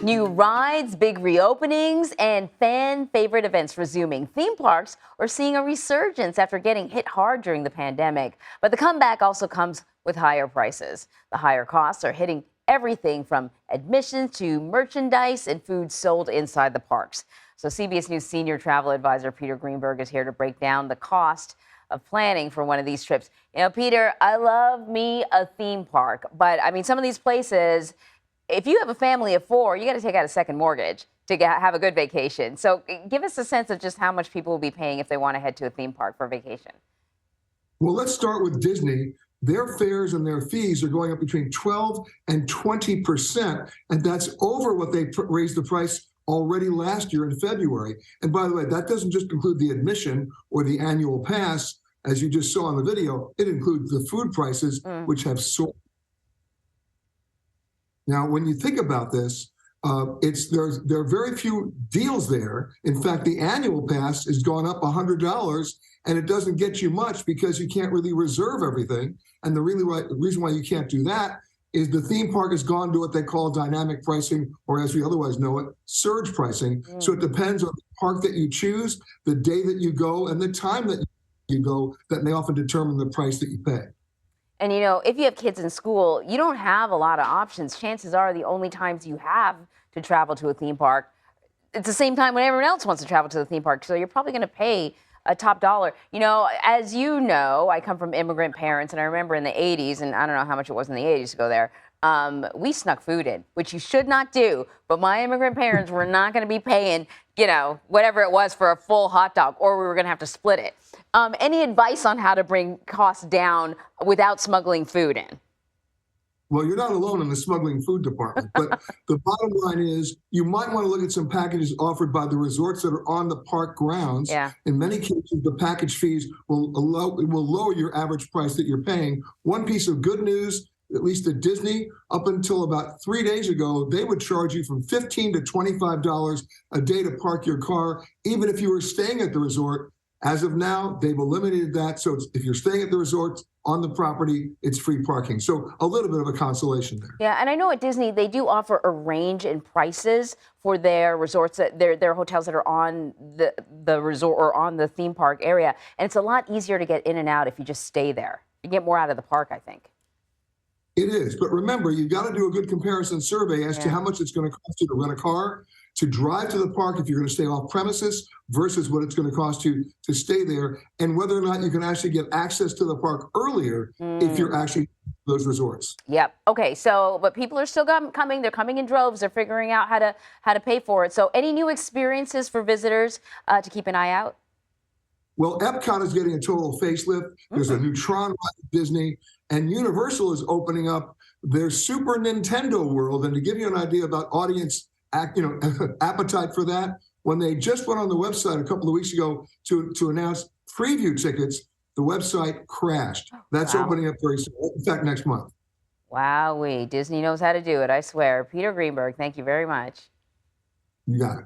New rides, big reopenings, and fan favorite events resuming. Theme parks are seeing a resurgence after getting hit hard during the pandemic. But the comeback also comes with higher prices. The higher costs are hitting everything from admissions to merchandise and food sold inside the parks. So CBS News senior travel advisor Peter Greenberg is here to break down the cost of planning for one of these trips. You know, Peter, I love me a theme park, but I mean, some of these places, if you have a family of four, you got to take out a second mortgage to have a good vacation. So give us a sense of just how much people will be paying if they want to head to a theme park for vacation. Well, let's start with Disney. Their fares and their fees are going up between 12 and 20%, and that's over what they raised the price already last year in February. And by the way, that doesn't just include the admission or the annual pass, as you just saw in the video. It includes the food prices, which have soared. Now, when you think about this, there are very few deals there. In fact, the annual pass has gone up $100, and it doesn't get you much because you can't really reserve everything. And the reason why you can't do that is the theme park has gone to what they call dynamic pricing, or as we otherwise know it, surge pricing. So it depends on the park that you choose, the day that you go, and the time that you go that may often determine the price that you pay. And, you know, if you have kids in school, you don't have a lot of options. Chances are the only times you have to travel to a theme park, it's the same time when everyone else wants to travel to the theme park. So you're probably going to pay a top dollar. You know, as you know, I come from immigrant parents, and I remember in the 80s, and I don't know how much it was in the 80s to go there, we snuck food in, which you should not do. But my immigrant parents were not going to be paying, you know, whatever it was for a full hot dog, or we were going to have to split it. Any advice on how to bring costs down without smuggling food in? Well, you're not alone in the smuggling food department, but the bottom line is you might want to look at some packages offered by the resorts that are on the park grounds. Yeah. In many cases, the package fees will lower your average price that you're paying. One piece of good news, at least at Disney, up until about 3 days ago, they would charge you from $15 to $25 a day to park your car, even if you were staying at the resort. As of now, they've eliminated that. So if you're staying at the resort on the property, it's free parking. So a little bit of a consolation there. Yeah, and I know at Disney, they do offer a range in prices for their resorts, their hotels that are on the resort or on the theme park area. And it's a lot easier to get in and out if you just stay there. You get more out of the park, I think. It is. But remember, you've got to do a good comparison survey as to how much it's going to cost you to rent a car, to drive to the park if you're going to stay off premises, versus what it's going to cost you to stay there, and whether or not you can actually get access to the park earlier if you're actually those resorts. Yep. Okay. So, but people are still coming. They're coming in droves. They're figuring out how to pay for it. So, any new experiences for visitors to keep an eye out? Well, Epcot is getting a total facelift. There's a new Tron ride at Disney, and Universal is opening up their Super Nintendo World. And to give you an idea about audience appetite for that, when they just went on the website a couple of weeks ago to announce preview tickets, the website crashed. That's opening up very soon. In fact, next month. Wowee. Disney knows how to do it, I swear. Peter Greenberg, thank you very much. You got it.